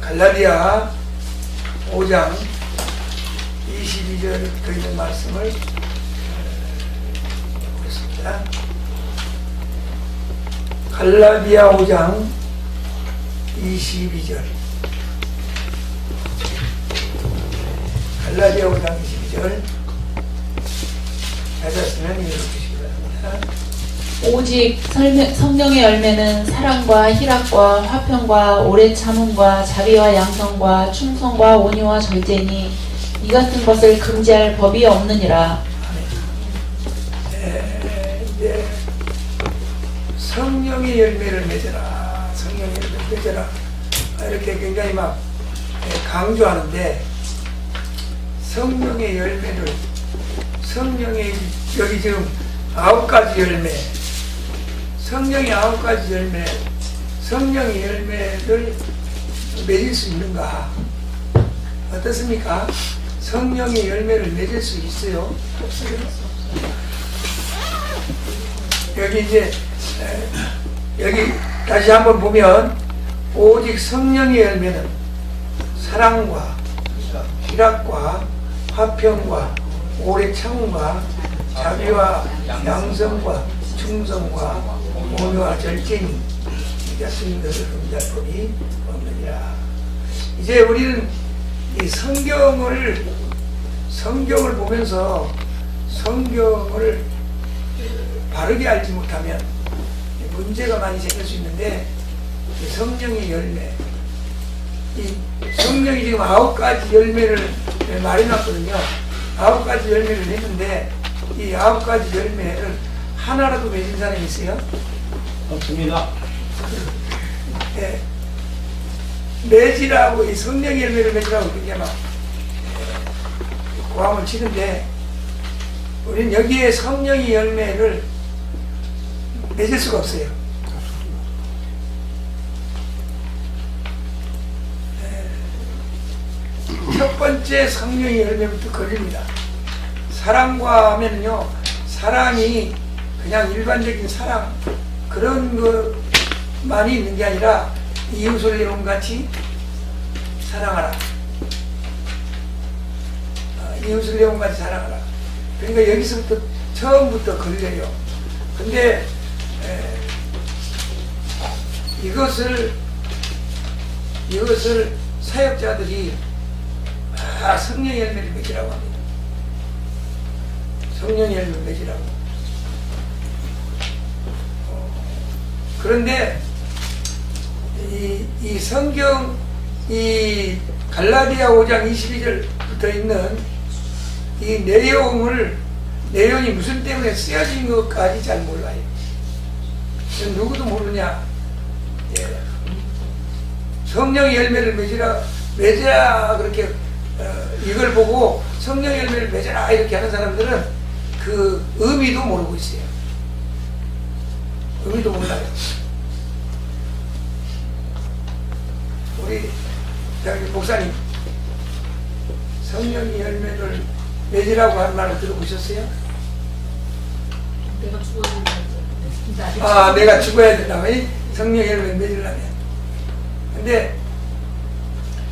갈라디아 5장 22절 그 있는 말씀을 보겠습니다. 갈라디아 5장 22절. 갈라디아 5장 22절. 찾았으면 읽어주시기 바랍니다. 오직 성령의 열매는 사랑과 희락과 화평과 오래 참음과 자비와 양성과 충성과 온유와 절제니 이 같은 것을 금지할 법이 없느니라. 이제 성령의 열매를 맺어라, 성령의 열매를 맺어라, 이렇게 굉장히 막 강조하는데, 성령의 열매를, 성령의 여기 지금 9가지 열매, 성령의 9가지 열매, 성령의 열매를 맺을 수 있는가? 어떻습니까? 성령의 열매를 맺을 수 있어요? 없어요? 여기 이제 여기 다시 한번 보면, 오직 성령의 열매는 사랑과 희락과 화평과 오래 참음과 자비와 양성과 충성과 온유와 절제니 이 같은 것을 금지할 법이 없느니라. 이제 우리는 이 성경을 보면서 성경을 바르게 알지 못하면 문제가 많이 생길 수 있는데, 이 성령의 열매, 이 성령이 지금 9가지 열매를 말해놨거든요. 9가지 열매를 했는데, 이 9가지 열매를 하나라도 맺은 사람이 있어요? 없습니다. 네. 맺으라고, 이 성령의 열매를 맺으라고 그게 막 고함을 치는데, 우리는 여기에 성령의 열매를 맺을 수가 없어요. 첫 번째 성령의 열매부터 걸립니다. 사랑과 하면요, 사랑이 그냥 일반적인 사랑, 그런 것만이 있는 게 아니라 이웃을 내용같이 사랑하라. 이웃을 내용같이 사랑하라. 그러니까 여기서부터 처음부터 걸려요. 근데 이것을 사역자들이 성령의 열매를 맺으라고 합니다. 성령의 열매를 맺으라고. 그런데 이 성경, 이 갈라디아 5장 22절부터 있는 이 내용이 무슨 때문에 쓰여진 것까지 잘 몰라요. 누구도 모르냐. 예. 성령의 열매를 맺으라 그렇게 이걸 보고 성령의 열매를 맺어라 이렇게 하는 사람들은 그 의미도 모르고 있어요. 의미도 몰라요. 우리 저기 목사님, 성령의 열매를 맺으라고 하는 말을 들어보셨어요? 내가 죽어야 된다. 아, 내가 죽어야 된다. 성령의 열매를 맺으려면. 근데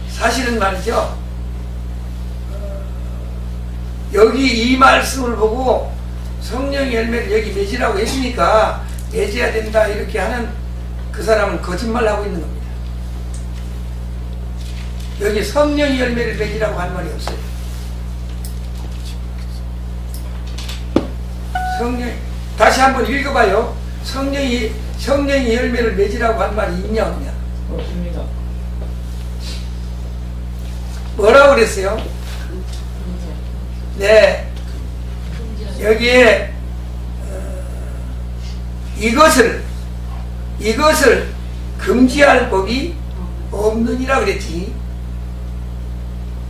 사실은 말이죠, 여기 이 말씀을 보고 성령의 열매를 여기 맺으라고 했으니까 맺어야 된다 이렇게 하는 그 사람은 거짓말하고 있는 겁니다. 여기 성령의 열매를 맺으라고 한 말이 없어요. 다시 한번 읽어봐요. 성령의 열매를 맺으라고 한 말이 있냐 없냐? 없습니다. 뭐라고 그랬어요? 네, 여기에 이것을 금지할 법이 없느니라 그랬지.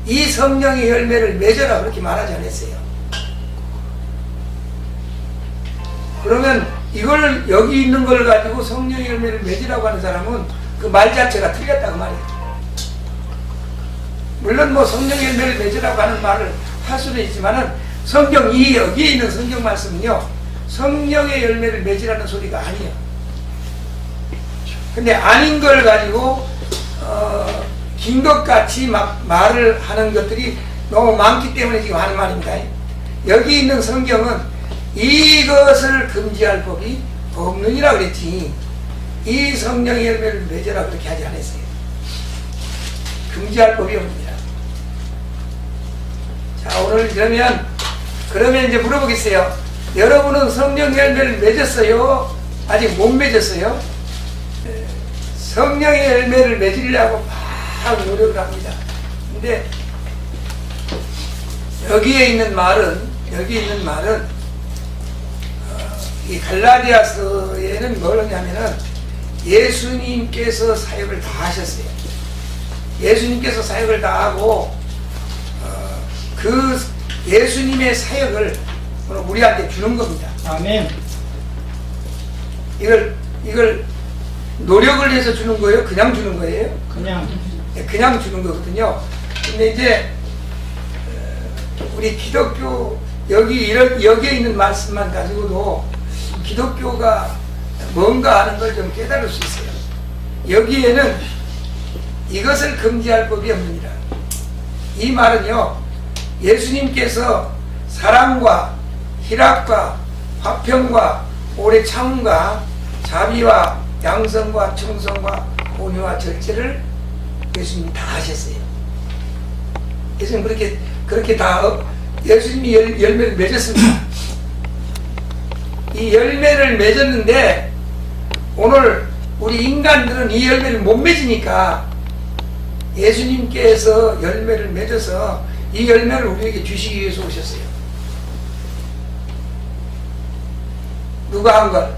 이 성령의 열매를 맺어라 그렇게 말하지 않았어요. 그러면 이걸 여기 있는 걸 가지고 성령의 열매를 맺으라고 하는 사람은 그 말 자체가 틀렸다고 말이에요. 물론 뭐 성령의 열매를 맺으라고 하는 말을 할 수는 있지만은 성경이 여기에 있는 성경 말씀은요, 성령의 열매를 맺으라는 소리가 아니에요. 근데 아닌 걸 가지고 긴 것 같이 막 말을 하는 것들이 너무 많기 때문에 지금 하는 말입니다. 여기 있는 성경은 이것을 금지할 법이 없느니라 그랬지, 이 성령의 열매를 맺으라 그렇게 하지 않았어요. 금지할 법이 없느니라. 자, 오늘 그러면 이제 물어보겠어요. 여러분은 성령 열매를 맺었어요? 아직 못 맺었어요? 성령의 열매를 맺으려고 막 노력을 합니다. 근데 여기에 있는 말은 이 갈라디아서에는 뭐냐면은 예수님께서 사역을 다 하셨어요. 예수님께서 사역을 다 하고 그 예수님의 사역을 오늘 우리한테 주는 겁니다. 아멘. 이걸 노력을 해서 주는 거예요? 그냥 주는 거예요? 그냥 주는 거거든요. 근데 이제 우리 기독교 여기에 있는 말씀만 가지고도 기독교가 뭔가 하는 걸 좀 깨달을 수 있어요. 여기에는 이것을 금지할 법이 없느니라. 이 말은요, 예수님께서 사랑과 희락과 화평과 오래 참음과 자비와 양성과 충성과 온유와 절제를 예수님이 다 하셨어요. 예수님 그렇게 다 예수님이 열매를 맺었습니다. 이 열매를 맺었는데 오늘 우리 인간들은 이 열매를 못 맺으니까 예수님께서 열매를 맺어서 이 열매를 우리에게 주시기 위해서 오셨어요. 누가 한 걸?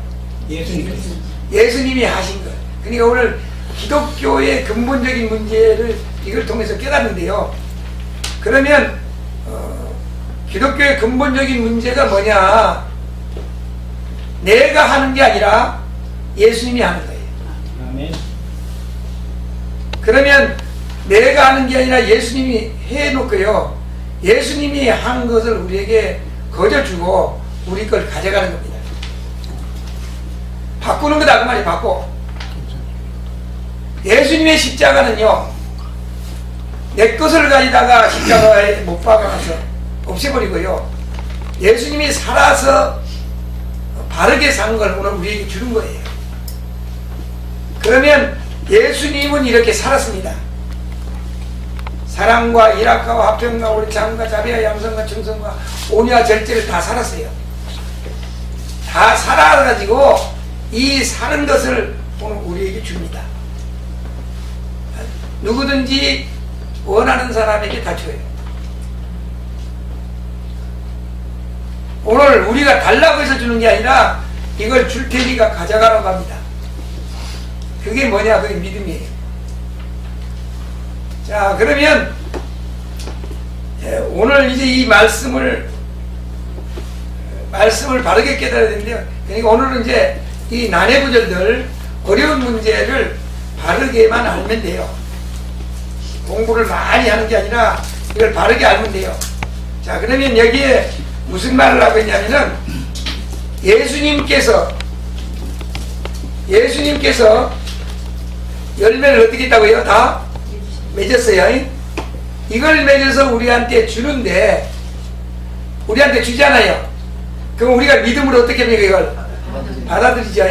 예수님이 하신 것. 그러니까 오늘 기독교의 근본적인 문제를 이걸 통해서 깨닫는데요. 그러면 기독교의 근본적인 문제가 뭐냐? 내가 하는 게 아니라 예수님이 하는 거예요. 아멘. 그러면 내가 하는 게 아니라 예수님이 해놓고요, 예수님이 한 것을 우리에게 거저주고 우리 걸 가져가는 겁니다. 바꾸는 거다 그 말이에요. 바꿔. 예수님의 십자가는요, 내 것을 가지다가 십자가에 못 박아서 없애버리고요, 예수님이 살아서 바르게 산 걸 오늘 우리에게 주는 거예요. 그러면 예수님은 이렇게 살았습니다. 사랑과 희락과 화평과 오래 참음과 자비와 양성과 충성과 온유와 절제를 다 살았어요. 다 살아가지고 이 사는 것을 오늘 우리에게 줍니다. 누구든지 원하는 사람에게 다 줘요. 오늘 우리가 달라고 해서 주는 게 아니라 이걸 줄 테니까 가져가라고 합니다. 그게 뭐냐? 그게 믿음이에요. 자, 그러면 오늘 이제 이 말씀을 바르게 깨달아야 되는데요. 그러니까 오늘은 이제 이 난해구절들, 어려운 문제를 바르게만 알면 돼요. 공부를 많이 하는 게 아니라 이걸 바르게 알면 돼요. 자, 그러면 여기에 무슨 말을 하고 있냐면은 예수님께서 열매를 어떻게 했다고요? 다 맺었어요. 이걸 맺어서 우리한테 주는데 우리한테 주잖아요. 그럼 우리가 믿음으로 어떻게 합니까? 이걸 받아들이죠.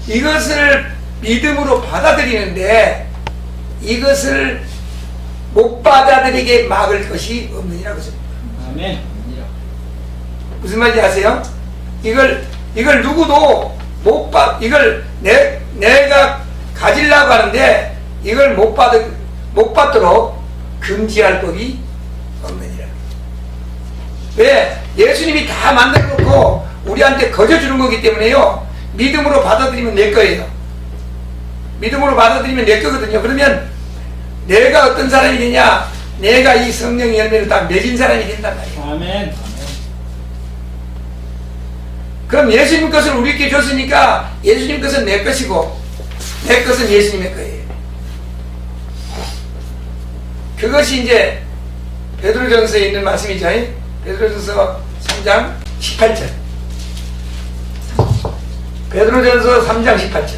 이것을 믿음으로 받아들이는데 이것을 못 받아들이게 막을 것이 없느니라 그랬습니다. 아멘. 무슨 말인지 아세요? 이걸 누구도 이걸 내가 가지려고 하는데 이걸 못 받도록 금지할 법이 없느니라. 왜? 예수님이 다 만들어 놓고 우리한테 거저주는 거기 때문에요. 믿음으로 받아들이면 내 거예요. 믿음으로 받아들이면 내 거거든요. 그러면 내가 어떤 사람이 되냐? 내가 이 성령의 열매를 다 맺은 사람이 된단 말이에요. 아멘. 그럼 예수님 것을 우리께 줬으니까 예수님 것은 내 것이고 내 것은 예수님의 거예요. 그것이 이제 베드로전서에 있는 말씀이죠. 베드로전서 3장 18절. 베드로전서 3장 18절.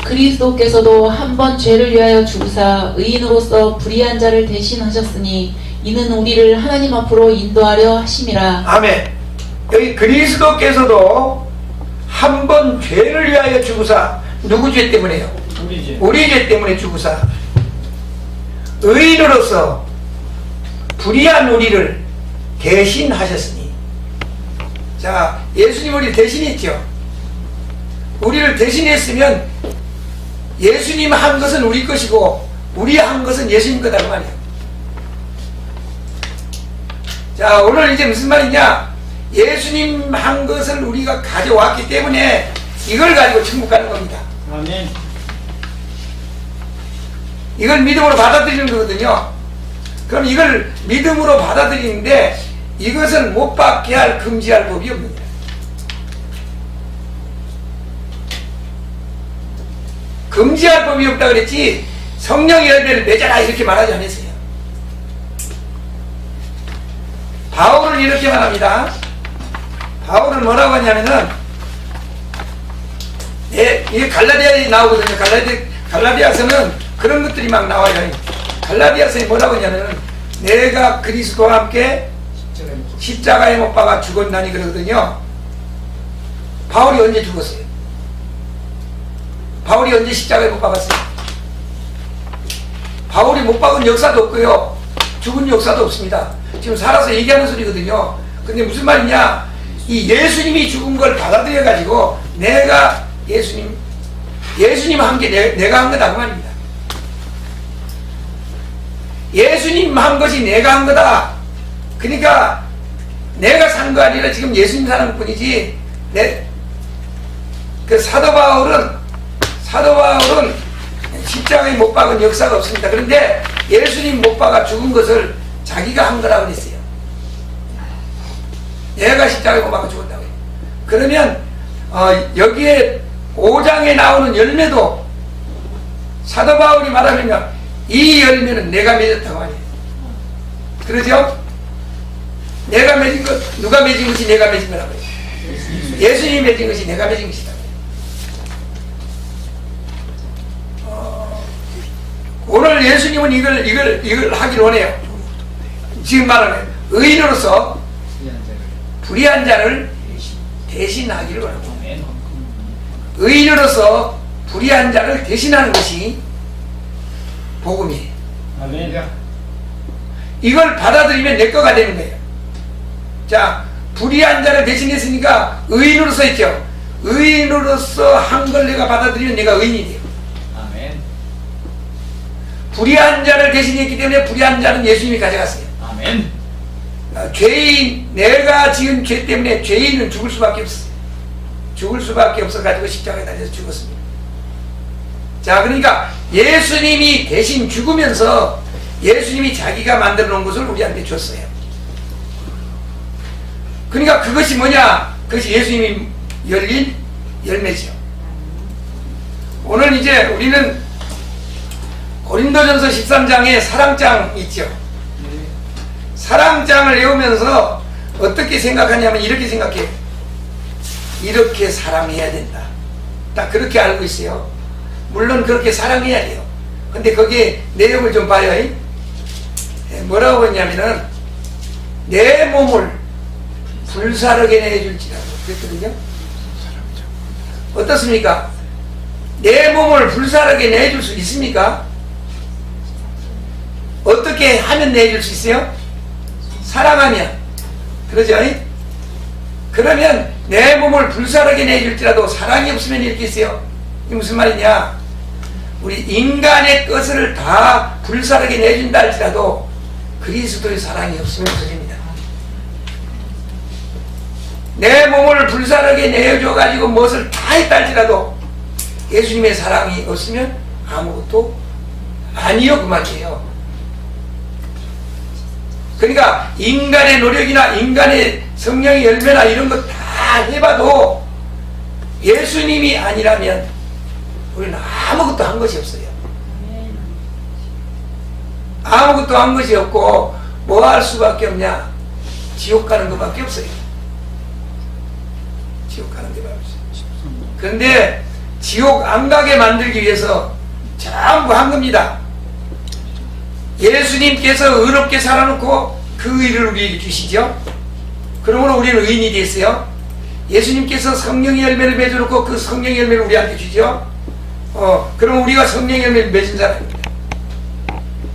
그리스도께서도 한 번 죄를 위하여 죽으사 의인으로서 불의한 자를 대신하셨으니 이는 우리를 하나님 앞으로 인도하려 하심이라. 아멘. 여기 그리스도께서도 한 번 죄를 위하여 죽으사, 누구 죄 때문에요? 우리 죄. 우리 죄 때문에 죽으사 의인으로서 불의한 우리를 대신하셨으니. 자, 예수님 우리를 대신했죠. 우리를 대신했으면 예수님 한 것은 우리 것이고 우리 한 것은 예수님 거다 그 말이에요. 자, 오늘 이제 무슨 말이냐, 예수님 한 것을 우리가 가져왔기 때문에 이걸 가지고 천국 가는 겁니다. 아멘. 이걸 믿음으로 받아들이는 거거든요. 그럼 이걸 믿음으로 받아들이는데 이것은 못 받게 할, 금지할 법이 없는 거예요. 금지할 법이 없다 그랬지 성령의 열매를 맺어라 이렇게 말하지 않았어요. 바울은 이렇게 말합니다. 바울은 뭐라고 하냐면은, 이게 갈라디아에 나오거든요. 갈라디아서는 그런 것들이 막 나와요. 갈라디아서에 뭐라고 하냐면은, 내가 그리스도와 함께 십자가에 못 박아 죽었나니 그러거든요. 바울이 언제 죽었어요? 바울이 언제 십자가에 못 박았어요? 바울이 못 박은 역사도 없고요, 죽은 역사도 없습니다. 지금 살아서 얘기하는 소리거든요. 근데 무슨 말이냐, 이 예수님이 죽은 걸 받아들여 가지고 내가 예수님 한 게 내가 한 거다 그 말입니다. 예수님 한 것이 내가 한 거다. 그러니까 내가 산 거 아니라 지금 예수님 사는 뿐이지. 그 사도 바울은 십자가에 못 박은 역사가 없습니다. 그런데 예수님 못 박아 죽은 것을 자기가 한 거라고 그랬어요. 내가 십자가에 못 박아 죽었다고 해요. 그러면 여기에 5장에 나오는 열매도 사도 바울이 말하면 이 열매는 내가 맺었다고 하네요. 그러죠? 내가 맺은 것, 누가 맺은 것이 내가 맺은 거라고 해요. 예수님이 맺은 것이 내가 맺은 것이다. 오늘 예수님은 이걸 하길 원해요. 지금 말하는 의인으로서 불의한 자를 대신하기를 원합니다. 의인으로서 불의한 자를 대신하는 것이 복음이에요. 아멘. 이걸 받아들이면 내 거가 되는 거예요. 자, 불의한 자를 대신했으니까 의인으로서 했죠. 의인으로서 한 걸 내가 받아들이면 내가 의인이 돼요. 아멘. 불의한 자를 대신했기 때문에 불의한 자는 예수님이 가져갔어요. 아멘. 죄인, 내가 지은 죄 때문에 죄인은 죽을 수밖에 없어요. 죽을 수밖에 없어가지고 십자가에 달려서 죽었습니다. 자, 그러니까 예수님이 대신 죽으면서 예수님이 자기가 만들어 놓은 것을 우리한테 줬어요. 그러니까 그것이 뭐냐? 그것이 예수님이 열린 열매죠. 오늘 이제 우리는 고린도전서 13장에 사랑장 있죠. 사랑장을 외우면서 어떻게 생각하냐면 이렇게 생각해요. 이렇게 사랑해야 된다. 딱 그렇게 알고 있어요. 물론 그렇게 사랑해야 돼요. 근데 거기에 내용을 좀 봐요. 뭐라고 했냐면은 내 몸을 불사르게 내줄지라고 그랬거든요. 어떻습니까? 내 몸을 불사르게 내줄 수 있습니까? 어떻게 하면 내줄 수 있어요? 사랑하면. 그러죠? 그러면 내 몸을 불사르게 내줄지라도 사랑이 없으면 이렇게 있어요. 이게 무슨 말이냐? 우리 인간의 것을 다 불사르게 내준다 할지라도 그리스도의 사랑이 없으면 소리입니다. 내 몸을 불사르게 내줘가지고 무엇을 다 했다 할지라도 예수님의 사랑이 없으면 아무것도 아니요 그 말이에요. 그러니까 인간의 노력이나 인간의 성령의 열매나 이런 거 다 해봐도 예수님이 아니라면 우리는 아무것도 한 것이 없어요. 아무것도 한 것이 없고 뭐 할 수밖에 없냐? 지옥 가는 것밖에 없어요. 지옥 가는 데밖에 없어요. 그런데 지옥 안 가게 만들기 위해서 전부 한 겁니다. 예수님께서 의롭게 살아놓고 그 의를 우리에게 주시죠. 그러므로 우리는 의인이 됐어요. 예수님께서 성령의 열매를 맺어놓고 그 성령의 열매를 우리한테 주죠. 그럼 우리가 성령의 열매를 맺은 사람입니다.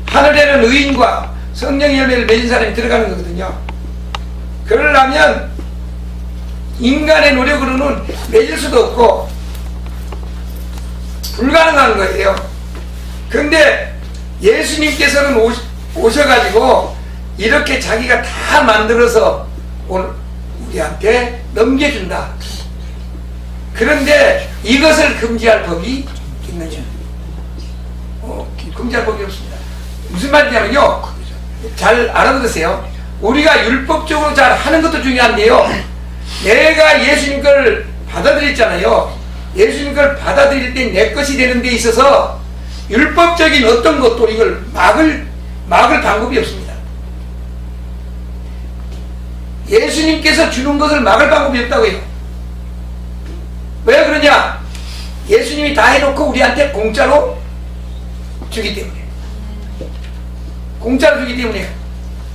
하늘에는 의인과 성령의 열매를 맺은 사람이 들어가는 거거든요. 그러려면 인간의 노력으로는 맺을 수도 없고 불가능한 거예요. 그런데 예수님께서는 오셔가지고 이렇게 자기가 다 만들어서 오늘 우리한테 넘겨준다. 그런데 이것을 금지할 법이 있느냐? 금지할 법이 없습니다. 무슨 말이냐면요, 잘 알아들으세요. 우리가 율법적으로 잘 하는 것도 중요한데요, 내가 예수님 걸 받아들였잖아요. 예수님 걸 받아들일 때 내 것이 되는 데 있어서 율법적인 어떤 것도 이걸 막을 방법이 없습니다. 예수님께서 주는 것을 막을 방법이 없다고요. 왜 그러냐? 예수님이 다 해놓고 우리한테 공짜로 주기 때문에. 공짜로 주기 때문에.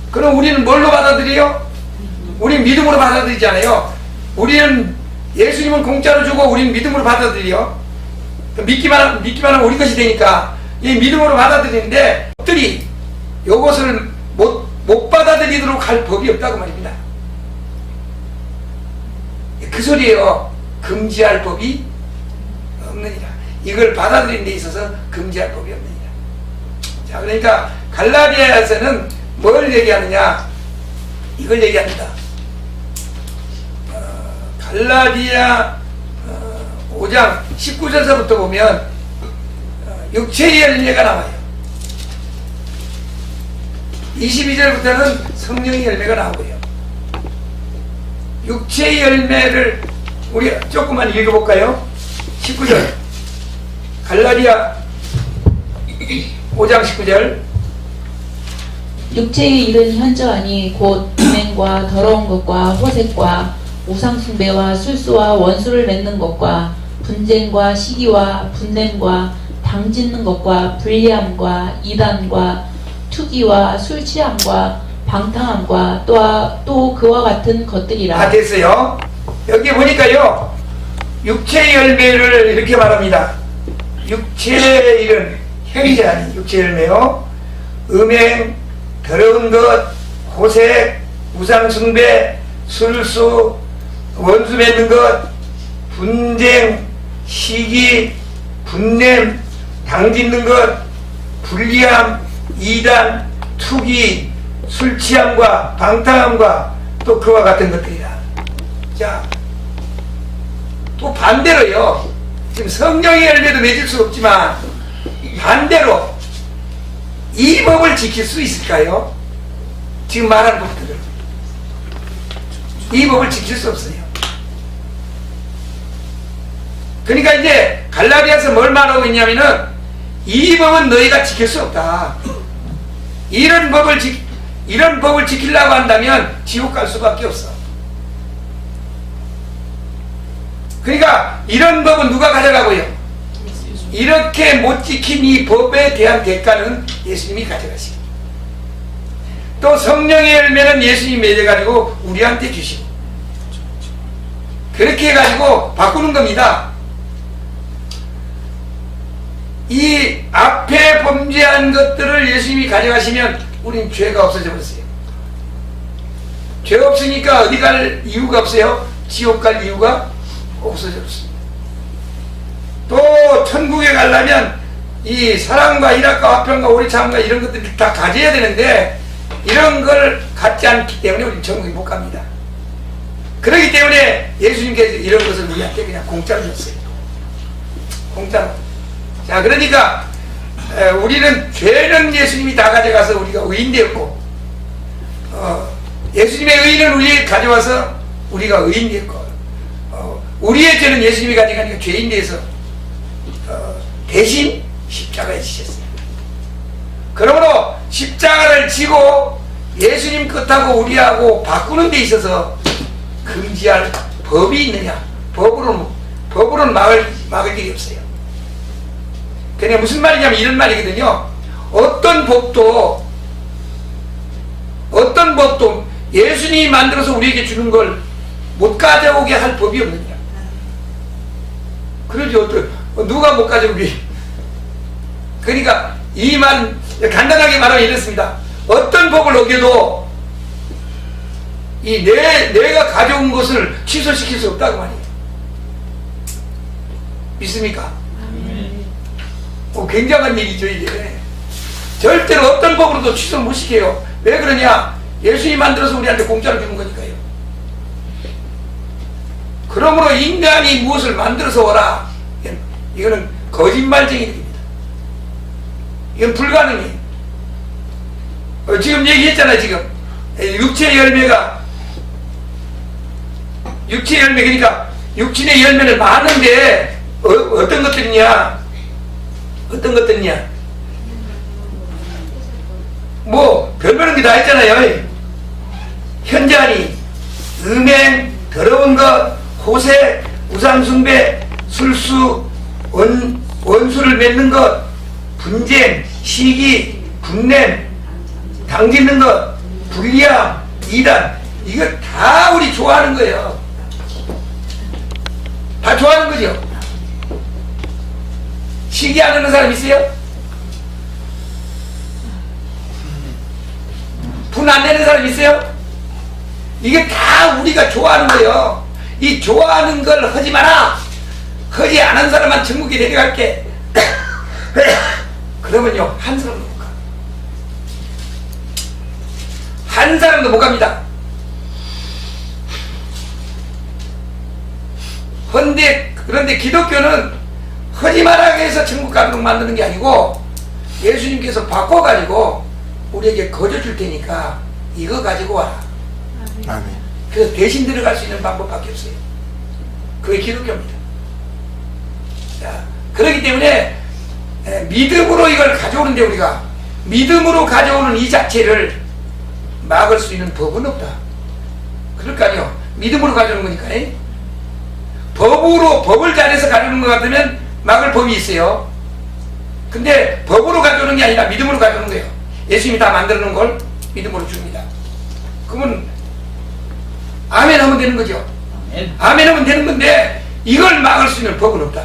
그럼 우리는 뭘로 받아들여요? 우리는 믿음으로 받아들이잖아요. 우리는 예수님은 공짜로 주고 우리는 믿음으로 받아들여. 믿기만 하면 우리 것이 되니까 이 믿음으로 받아들이는데, 들이 이것을 못 받아들이도록 할 법이 없다고 말입니다. 그 소리예요. 금지할 법이 없느니라. 이걸 받아들이는 데 있어서 금지할 법이 없느니라. 자, 그러니까 갈라디아에서는 뭘 얘기하느냐? 이걸 얘기합니다. 갈라디아 5장 19절서부터 보면 육체의 열매가 나와요. 22절부터는 성령의 열매가 나오고요. 육체의 열매를 우리 조금만 읽어볼까요? 19절 갈라디아 5장 19절 육체의 일은 현저하니 곧 음행과 더러운 것과 호색과 우상숭배와 술수와 원수를 맺는 것과 분쟁과 시기와 분냄과 당짓는 것과 불리함과 이단과 투기와 술취함과 방탕함과 또 그와 같은 것들이라. 다 됐어요. 여기 보니까요, 육체의 열매를 이렇게 말합니다. 육체의 일은 현저하니 육체의 열매요, 음행, 더러운 것, 호색, 우상숭배, 술수, 원수 맺는 것, 분쟁, 시기, 분냄, 당짓는 것, 불리함, 이단, 투기, 술취함과 방탕함과 또 그와 같은 것들이다. 자, 또 반대로요, 지금 성령의 열매도 맺을 수 없지만 반대로 이 법을 지킬 수 있을까요? 지금 말한 법들을. 이 법을 지킬 수 없어요. 그러니까 이제 갈라디아서 뭘 말하고 있냐면은 이 법은 너희가 지킬 수 없다. 이런 법을 지키려고 한다면 지옥 갈 수밖에 없어. 그러니까 이런 법은 누가 가져가고요? 이렇게 못 지킨 이 법에 대한 대가는 예수님이 가져가시고, 또 성령의 열매는 예수님이 맺어가지고 우리한테 주시고, 그렇게 해가지고 바꾸는 겁니다. 이 앞에 범죄한 것들을 예수님이 가져가시면 우린 죄가 없어져 버렸어요. 죄 없으니까 어디 갈 이유가 없어요. 지옥 갈 이유가 없어져 버렸습니다. 또 천국에 가려면 이 사랑과 희락과 화평과 오래참과 이런 것들을 다 가져야 되는데, 이런 걸 갖지 않기 때문에 우리는 천국에 못 갑니다. 그렇기 때문에 예수님께서 이런 것을 우리한테 그냥 공짜로 줬어요. 공짜로. 자, 그러니까 우리는 죄는 예수님이 다 가져가서 우리가 의인 되었고, 예수님의 의인은 우리 가져와서 우리가 의인 되었고, 우리의 죄는 예수님이 가져가니까 죄인 되어서 대신 십자가에 지셨어요. 그러므로 십자가를 지고 예수님 끝하고 우리하고 바꾸는 데 있어서 금지할 법이 있느냐? 법으로 법으로는 막을 일이 없어요. 그러니까 무슨 말이냐면 이런 말이거든요. 어떤 법도 예수님이 만들어서 우리에게 주는 걸 못 가져오게 할 법이 없느냐. 그러죠. 누가 못 가져오게. 그러니까 이 말 간단하게 말하면 이렇습니다. 어떤 법을 어겨도 내가 가져온 것을 취소시킬 수 없다고 말이에요. 믿습니까? 굉장한 얘기죠 이게. 절대로 어떤 법으로도 취소 못 시켜요. 왜 그러냐? 예수님이 만들어서 우리한테 공짜로 주는 거니까요. 그러므로 인간이 무엇을 만들어서 오라, 이거는 거짓말쟁이들입니다. 이건 불가능해요. 지금 얘기했잖아요. 지금 육체의 열매가 그러니까 육신의 열매는 많은데 어떤 것들이냐? 뭐 별별한 게 다 있잖아요. 현자니, 음행, 더러운 것, 호세, 우상숭배, 술수, 원수를 맺는 것, 분쟁, 시기, 분냄, 당짓는 것, 불리함, 이단, 이거 다 우리 좋아하는 거예요. 다 좋아하는 거죠. 시기 안 하는 사람 있어요? 분 안 내는 사람 있어요? 이게 다 우리가 좋아하는 거예요. 이 좋아하는 걸 하지 마라. 하지 않은 사람만 천국에 데려갈게. 그러면요, 한 사람도 못 가. 한 사람도 못 갑니다. 그런데 기독교는 하지 말라고 해서 천국 가도록 만드는 게 아니고, 예수님께서 바꿔가지고 우리에게 거저 줄 테니까 이거 가지고 와라. 아멘. 그래서 대신 들어갈 수 있는 방법밖에 없어요. 그게 기독교입니다. 자, 그렇기 때문에 믿음으로 이걸 가져오는데, 우리가 믿음으로 가져오는 이 자체를 막을 수 있는 법은 없다. 그럴까요? 믿음으로 가져오는 거니까. 법을 잘해서 가져오는 것 같으면 막을 법이 있어요. 근데 법으로 가져오는 게 아니라 믿음으로 가져오는 거예요. 예수님이 다 만들어 놓은 걸 믿음으로 줍니다. 그러면 아멘 하면 되는 거죠. 아멘 하면 되는 건데, 이걸 막을 수 있는 법은 없다.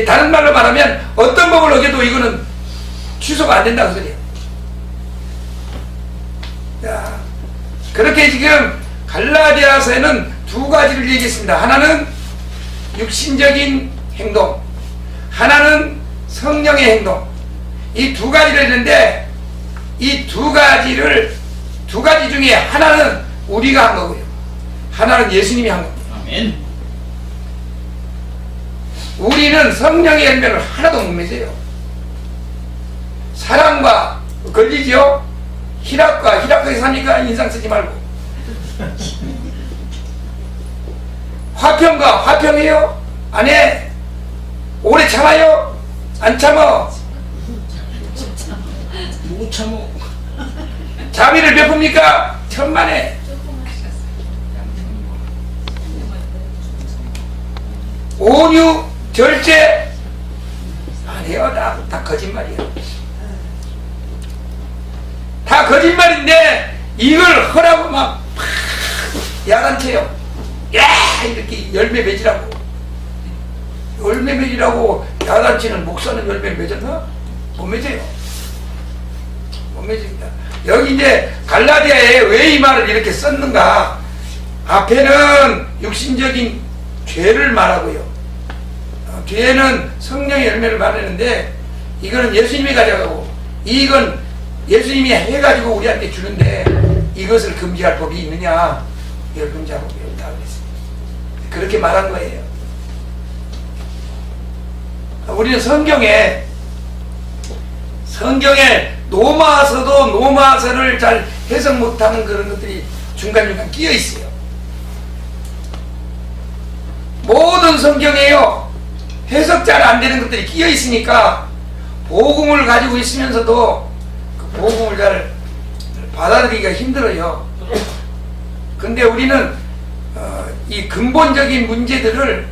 다른 말로 말하면 어떤 법을 어겨도 이거는 취소가 안 된다고 소리예요. 자, 그렇게 지금 갈라디아서에는 두 가지를 얘기했습니다. 하나는 육신적인 행동, 하나는 성령의 행동. 이 두 가지를 했는데, 이 두 가지 중에 하나는 우리가 한 거고요, 하나는 예수님이 한 겁니다. 아멘. 우리는 성령의 열매를 하나도 못 맺어요. 사랑과 걸리지요? 희락하게 사니까 인상 쓰지 말고. 화평과 화평해요? 안 해? 오래 참아요? 안 참어? 못 참어. 자비를 베풉니까? 천만에. 온유, 절제 안 해요. 다 거짓말이에요. 다 거짓말인데 이걸 하라고 막 야단쳐요. 야, 이렇게 열매 맺으라고. 열매 맺으라고 야단치는 목사는 열매 맺었나? 못 맺어요. 못 맺습니다. 여기 이제 갈라디아에 왜 이 말을 이렇게 썼는가? 앞에는 육신적인 죄를 말하고요, 뒤에는 성령의 열매를 말하는데, 이거는 예수님이 가져가고, 이건 예수님이 해가지고 우리한테 주는데, 이것을 금지할 법이 있느냐? 이걸 금지할 법이 없다고 그랬습니다. 그렇게 말한 거예요. 우리는 성경에 노마서도 노마서를 잘 해석 못하는 그런 것들이 중간중간 끼어 있어요. 모든 성경에요, 해석 잘 안 되는 것들이 끼어 있으니까 복음을 가지고 있으면서도 그 복음을 잘 받아들이기가 힘들어요. 근데 우리는 이 근본적인 문제들을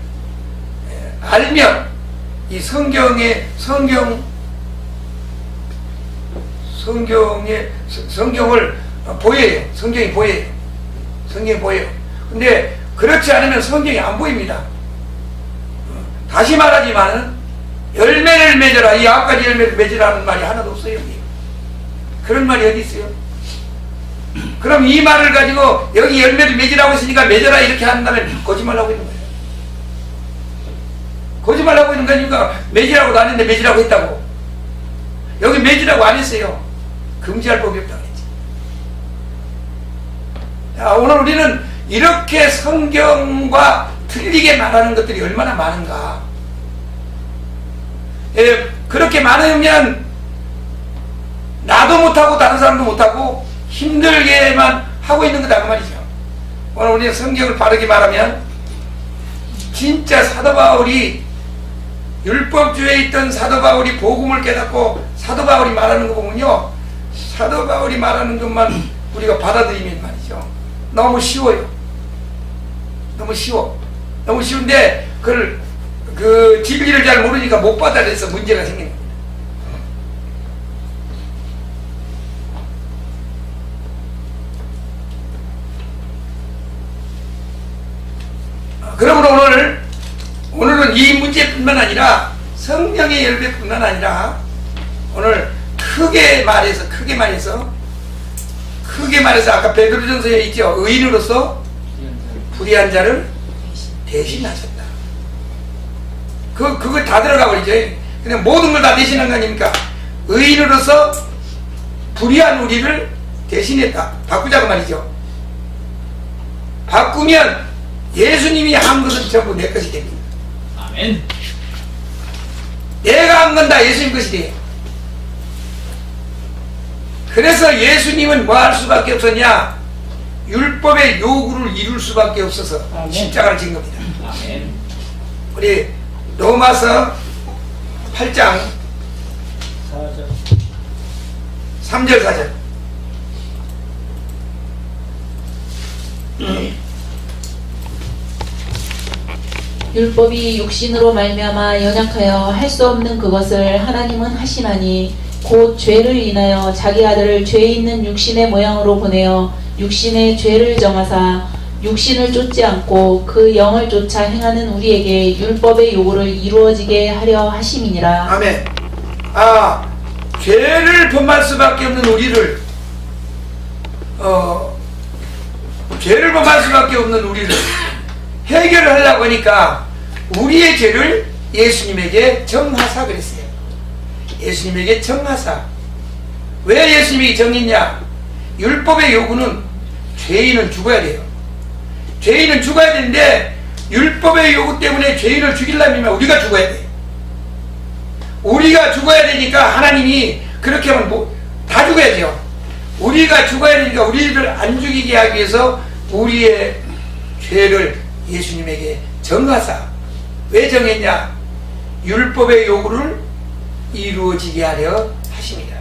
알면 이 성경을 보여요. 성경이 보여요. 근데 그렇지 않으면 성경이 안 보입니다. 다시 말하지만은 열매를 맺어라, 이 9가지 열매를 맺으라는 말이 하나도 없어요. 여기. 그런 말이 어디 있어요? 그럼 이 말을 가지고 여기 열매를 맺으라고 했으니까 맺어라 이렇게 한다면 거짓말하고 있는 거예요. 거짓말하고 있는 거니까 맺으라고도 안 했는데 맺으라고 했다고. 여기 맺으라고 안 했어요. 금지할 법이 없다고 했지. 자, 오늘 우리는 이렇게 성경과 틀리게 말하는 것들이 얼마나 많은가. 그렇게 많으면 나도 못하고 다른 사람도 못하고 힘들게만 하고 있는 거다 그 말이죠. 오늘 우리는 성경을 바르게 말하면 진짜 사도 바울이 율법주의에 있던 사도 바울이 복음을 깨닫고 사도 바울이 말하는 거 보면요, 사도 바울이 말하는 것만 우리가 받아들이면 말이죠, 너무 쉬워요. 너무 쉬운데 그걸 그 진리를 잘 모르니까 못 받아들여서 문제가 생기는 겁니다. 그러므로 오늘은 이 문제뿐만 아니라 성령의 열매뿐만 아니라 오늘 크게 말해서 아까 베드로전서에 있죠. 의인으로서 불의한 자를 대신하셨다. 그거 다 들어가 버리죠. 그냥 모든 걸 다 대신한 거 아닙니까? 의인으로서 불의한 우리를 대신했다. 바꾸자고 말이죠. 바꾸면 예수님이 한 것은 전부 내 것이 됩니다. 아멘. 내가 한 건 다 예수님 것이 돼요. 그래서 예수님은 뭐 할 수밖에 없었냐? 율법의 요구를 이룰 수밖에 없어서 아멘. 십자가를 진 겁니다. 아멘. 우리 로마서 8장 4절. 3절 4절. 율법이 육신으로 말미암아 연약하여 할 수 없는 그것을 하나님은 하시나니 곧 죄를 인하여 자기 아들을 죄 있는 육신의 모양으로 보내어 육신의 죄를 정하사 육신을 쫓지 않고 그 영을 쫓아 행하는 우리에게 율법의 요구를 이루어지게 하려 하심이니라. 아멘. 죄를 범할 수밖에 없는 우리를 해결을 하려고 하니까 우리의 죄를 예수님에게 정하사 그랬어요. 예수님에게 정하사. 왜 예수님이 정했냐? 율법의 요구는 죄인은 죽어야 돼요. 죄인은 죽어야 되는데 율법의 요구 때문에 죄인을 죽이려면 우리가 죽어야 돼. 우리가 죽어야 되니까 하나님이 그렇게 하면 다 죽어야죠. 우리가 죽어야 되니까 우리를 안 죽이게 하기 위해서 우리의 죄를 예수님에게 정하사. 왜 정했냐? 율법의 요구를 이루어지게 하려 하십니다.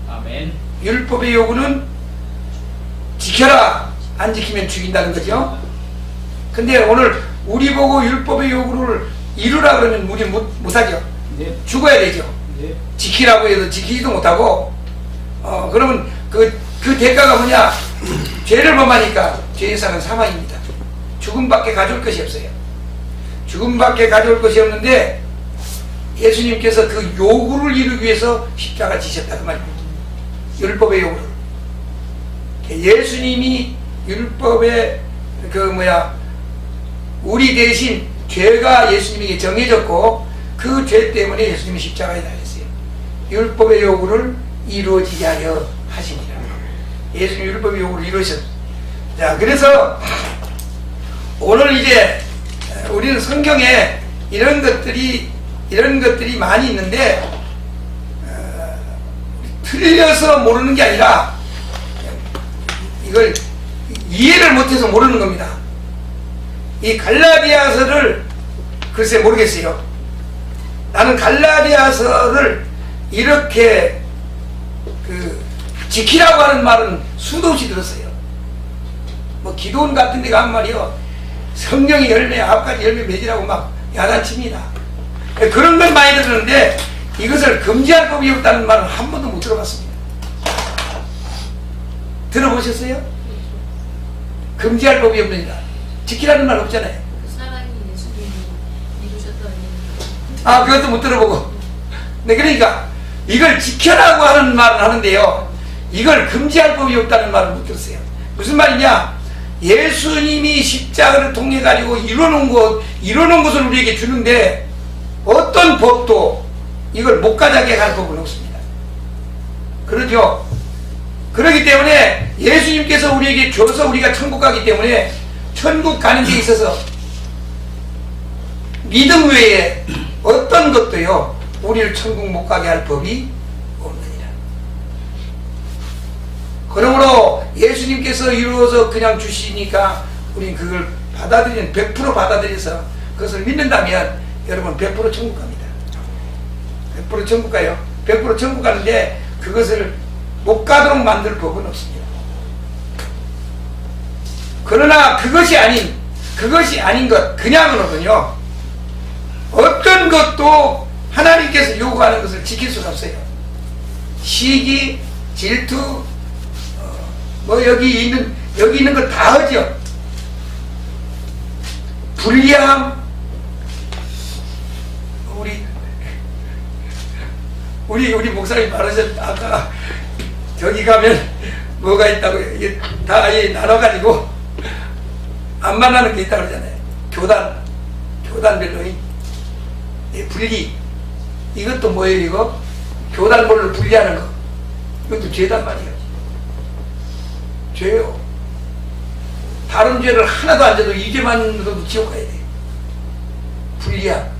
아멘. 율법의 요구는 지켜라. 안 지키면 죽인다는 거죠. 근데 오늘 우리 보고 율법의 요구를 이루라 그러면 우리 못하죠. 네. 죽어야 되죠. 네. 지키라고 해도 지키지도 못하고, 그러면 그 대가가 뭐냐? 죄를 범하니까 죄의사는 사망입니다. 죽음밖에 가져올 것이 없어요. 죽음밖에 가져올 것이 없는데 예수님께서 그 요구를 이루기 위해서 십자가 지셨다 그 말입니다. 율법의 요구를. 예수님이 율법의 우리 대신 죄가 예수님에게 정해졌고 그 죄 때문에 예수님이 십자가에 달렸어요. 율법의 요구를 이루어지게 하려 하십니다. 예수님 율법의 요구를 이루셨습니다. 자, 그래서 오늘 이제 우리는 성경에 이런 것들이 많이 있는데 틀려서 모르는 게 아니라 이걸 이해를 못해서 모르는 겁니다. 이 갈라디아서를 글쎄 모르겠어요. 나는 갈라디아서를 이렇게 지키라고 하는 말은 수도 없이 들었어요. 뭐 기도원 같은 데가 한 말이요. 성령의 열매, 9가지 열매 맺으라고 막 야단칩니다. 그런 건 많이 들었는데 이것을 금지할 법이 없다는 말은 한 번도 못 들어봤습니다. 들어보셨어요? 금지할 법이 없느니라. 지키라는 말 없잖아요. 사랑이 예수님이 이루셨다는 아, 그것도 못 들어보고. 네, 그러니까 이걸 지켜라고 하는 말은 하는데요, 이걸 금지할 법이 없다는 말을 못 들었어요. 무슨 말이냐? 예수님이 십자가를 통해 가지고 이뤄놓은 것을 우리에게 주는데 어떤 법도 이걸 못 가져가게 할 법은 없습니다. 그렇죠? 그렇기 때문에 예수님께서 우리에게 줘서 우리가 천국 가기 때문에 천국 가는 데 있어서 믿음 외에 어떤 것도요 우리를 천국 못 가게 할 법이 없느니라. 그러므로 예수님께서 이루어서 그냥 주시니까 우리는 그걸 받아들이는 100% 받아들여서 그것을 믿는다면 여러분 100% 천국 갑니다. 100% 천국 가요. 100% 천국 가는데 그것을 못 가도록 만들 법은 없습니다. 그러나 그것이 아닌 것, 그냥으로는요 어떤 것도 하나님께서 요구하는 것을 지킬 수가 없어요. 시기, 질투, 여기 있는 것 다 하죠. 불리함, 우리 목사님 말하셨, 아까 저기 가면 뭐가 있다고, 이게 다 나눠가지고 안 만나는 게 있다고 그러잖아요. 교단별로 분리. 이것도 뭐예요, 이거? 교단별로 분리하는 거. 이것도 죄단 말이에요. 죄요. 다른 죄를 하나도 안 져도 이 죄만으로도 지옥 가야 돼. 분리함.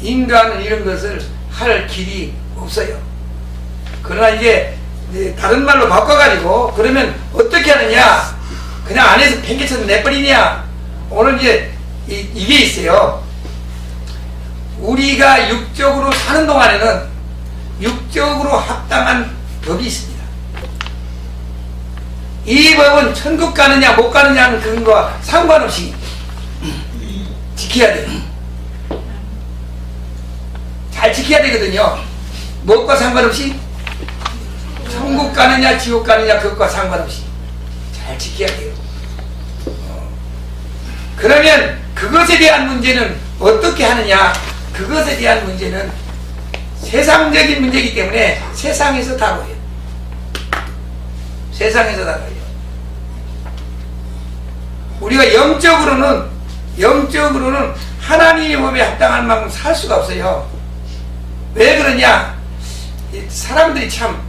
인간은 이런 것을 할 길이 없어요. 그러나 이제 다른 말로 바꿔가지고 그러면 어떻게 하느냐? 그냥 안에서 팽개쳐서 내버리냐? 오늘 이제 이게 있어요. 우리가 육적으로 사는 동안에는 육적으로 합당한 법이 있습니다. 이 법은 천국 가느냐 못 가느냐는 그것과 상관없이 지켜야 돼요. 잘 지켜야 되거든요. 무엇과 상관없이? 천국 가느냐 지옥 가느냐 그것과 상관없이 잘 지켜야 돼요. 그러면 그것에 대한 문제는 어떻게 하느냐? 그것에 대한 문제는 세상적인 문제이기 때문에 세상에서 다뤄요. 세상에서 다뤄요. 우리가 영적으로는 하나님의 법에 합당한 만큼 살 수가 없어요. 왜 그러냐? 사람들이 참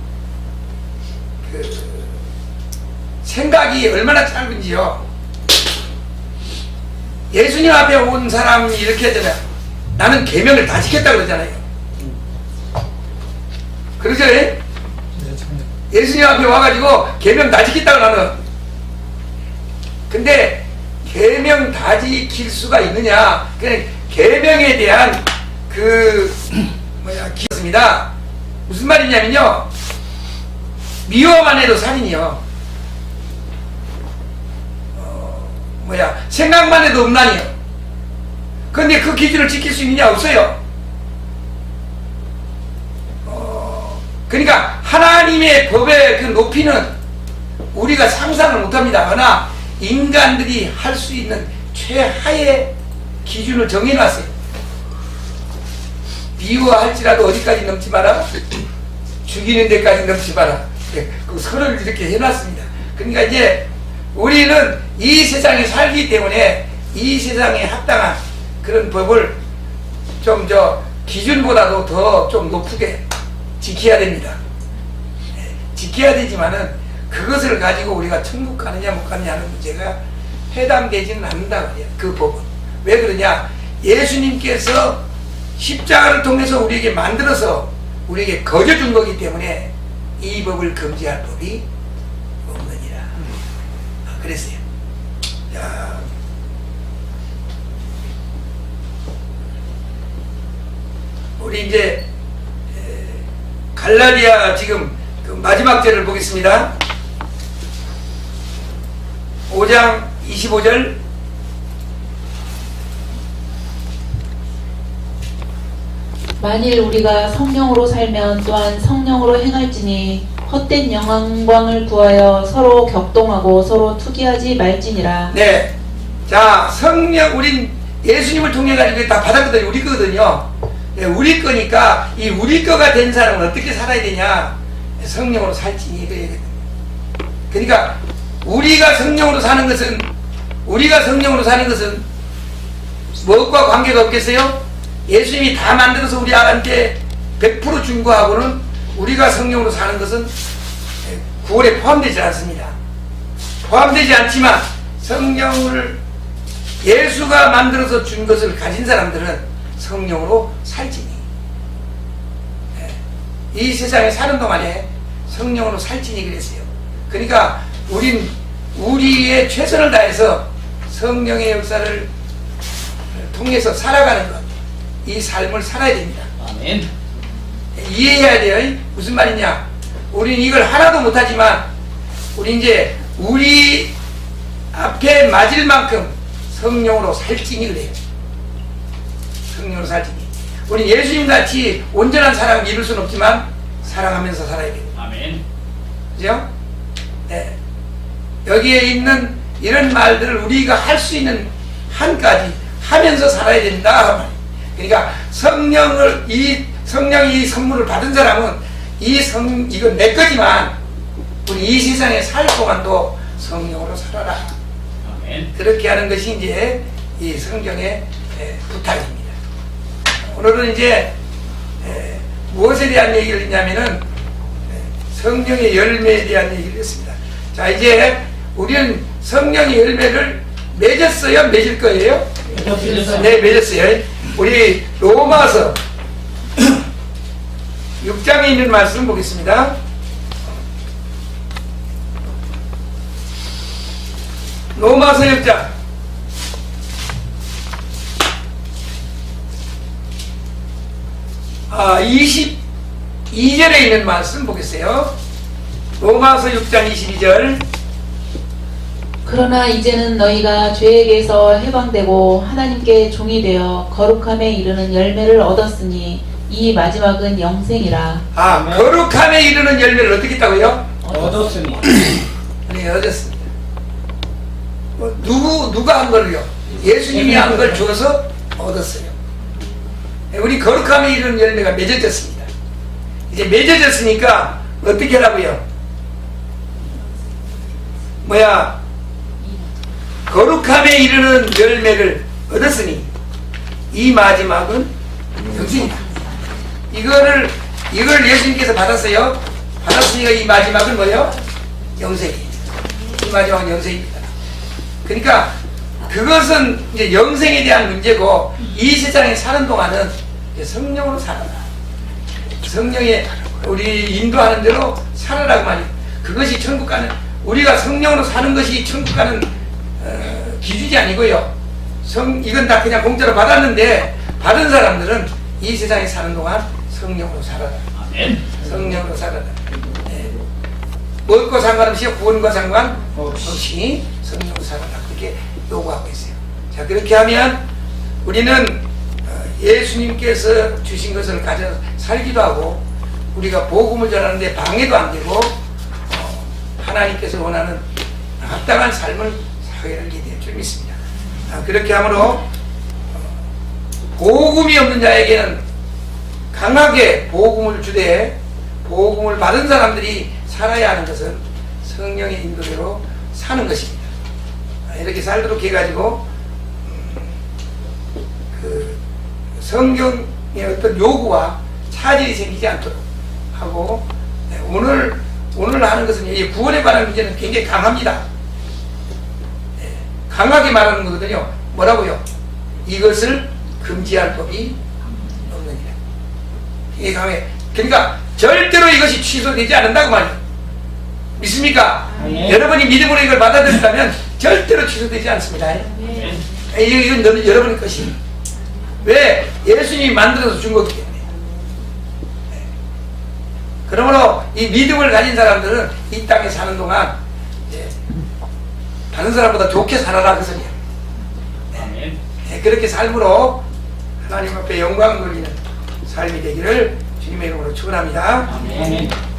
생각이 얼마나 짧은지요. 예수님 앞에 온 사람이 이렇게 하잖아요. 나는 계명을 다 지켰다 그러잖아요. 그러죠? 예수님 앞에 와가지고 계명 다 지켰다고 나는. 근데 계명 다 지킬 수가 있느냐? 그냥 계명에 대한 기였습니다. 무슨 말이냐면요. 미워만 해도 살인이요. 생각만 해도 음란이요. 근데 그 기준을 지킬 수 있느냐? 없어요. 그러니까 하나님의 법의 그 높이는 우리가 상상을 못합니다. 그러나 인간들이 할 수 있는 최하의 기준을 정해놨어요. 미워할지라도 어디까지 넘지 마라. 죽이는 데까지 넘지 마라. 그 선을 이렇게 해놨습니다. 그러니까 이제 우리는 이 세상에 살기 때문에 이 세상에 합당한 그런 법을 좀 기준보다도 더 좀 높게 지켜야 됩니다. 지켜야 되지만은 그것을 가지고 우리가 천국 가느냐 못 가느냐 하는 문제가 해당되지는 않는다 말이야. 그 법은. 왜 그러냐? 예수님께서 십자가를 통해서 우리에게 만들어서 우리에게 거저준 거기 때문에 이 법을 금지할 법이 없느니라. 그랬어요. 자, 우리 이제 갈라디아 지금 그 마지막 절을 보겠습니다. 5장 25절. 만일 우리가 성령으로 살면 또한 성령으로 행할지니 헛된 영광을 구하여 서로 격동하고 서로 투기하지 말지니라. 네. 자, 성령, 우린 예수님을 통해 가지고 다 받았거든요. 우리 거거든요. 네, 우리 거니까 이 우리 거가 된 사람은 어떻게 살아야 되냐? 성령으로 살지니 그 얘기거든요. 그러니까 우리가 성령으로 사는 것은 무엇과 관계가 없겠어요? 예수님이 다 만들어서 우리한테 100% 준 거하고는 우리가 성령으로 사는 것은 구원에 포함되지 않습니다. 포함되지 않지만 성령을 예수가 만들어서 준 것을 가진 사람들은 성령으로 살지니, 이 세상에 사는 동안에 성령으로 살지니 그랬어요. 그러니까 우린 우리의 최선을 다해서 성령의 역사를 통해서 살아가는 것, 이 삶을 살아야 됩니다. 아멘. 이해해야 돼요. 무슨 말이냐? 우린 이걸 하나도 못하지만 우리 이제 우리 앞에 맞을 만큼 성령으로 살지니 그래요. 성령으로 살지니. 우린 예수님 같이 온전한 사랑을 이룰 수는 없지만 사랑하면서 살아야 돼요. 아멘. 그죠? 네. 여기에 있는 이런 말들을 우리가 할 수 있는 한까지 하면서 살아야 된다. 그러니까 성령이 이 선물을 받은 사람은 이건 내 거지만 우리 이 세상에 살 동안도 성령으로 살아라. 아멘. 그렇게 하는 것이 이제 이 성경의 부탁입니다. 오늘은 이제 무엇에 대한 얘기를 했냐면은 성령의 열매에 대한 얘기를 했습니다. 자, 이제 우리는 성령의 열매를 맺었어요? 맺을 거예요? 네, 맺었어요. 우리 로마서 6장에 있는 말씀 보겠습니다. 로마서 6장 22절에 있는 말씀 보겠어요. 로마서 6장 22절. 그러나 이제는 너희가 죄에게서 해방되고 하나님께 종이 되어 거룩함에 이르는 열매를 얻었으니 이 마지막은 영생이라. 거룩함에 이르는 열매를 어떻게 했다고요? 얻었으니. 네, 얻었습니다. 누가 한 걸요? 예수님이 한 걸 주어서 얻었어요. 우리 거룩함에 이르는 열매가 맺어졌습니다. 이제 맺어졌으니까 어떻게 하라고요? 거룩함에 이르는 열매를 얻었으니 이 마지막은 영생이다. 이걸 예수님께서 받았어요. 받았으니까 이 마지막은 뭐예요? 영생이에요. 이 마지막은 영생입니다. 그러니까 그것은 이제 영생에 대한 문제고, 이 세상에 사는 동안은 이제 성령으로 살아라. 성령에 우리 인도하는 대로 살아라고 말이에요. 그것이 천국 가는, 우리가 성령으로 사는 것이 천국 가는 기준이 아니고요. 이건 다 그냥 공짜로 받았는데, 받은 사람들은 이 세상에 사는 동안 성령으로 살아라. 아멘. 성령으로 살아라. 네. 무엇과 상관없이 구원과 상관없이 성령으로 살아라. 그렇게 요구하고 있어요. 자, 그렇게 하면 우리는 예수님께서 주신 것을 가져 살기도 하고, 우리가 복음을 전하는데 방해도 안 되고, 하나님께서 원하는 합당한 삶을 살게 될 줄 믿습니다. 그렇게 함으로 복음이 없는 자에게는 강하게 복음을 주되, 복음을 받은 사람들이 살아야 하는 것은 성령의 인도대로 사는 것입니다. 이렇게 살도록 해가지고 그 성경의 어떤 요구와 차질이 생기지 않도록 하고, 오늘 하는 것은 이 구원에 관한 문제는 굉장히 강합니다. 강하게 말하는 거거든요. 뭐라고요? 이것을 금지할 법이 없느니라. 이게 강해. 그러니까 절대로 이것이 취소되지 않는다고 말이에요. 믿습니까? 여러분이 믿음으로 이걸 받아들인다면 절대로 취소되지 않습니다. 이건 여러분의 것이. 왜? 예수님이 만들어서 준 거기 때문에. 그러므로 이 믿음을 가진 사람들은 이 땅에 사는 동안 다른 사람보다 좋게 살아라 그 소리야. 아멘. 네, 그렇게 삶으로 하나님 앞에 영광 돌리는 삶이 되기를 주님의 이름으로 축원합니다. 아멘.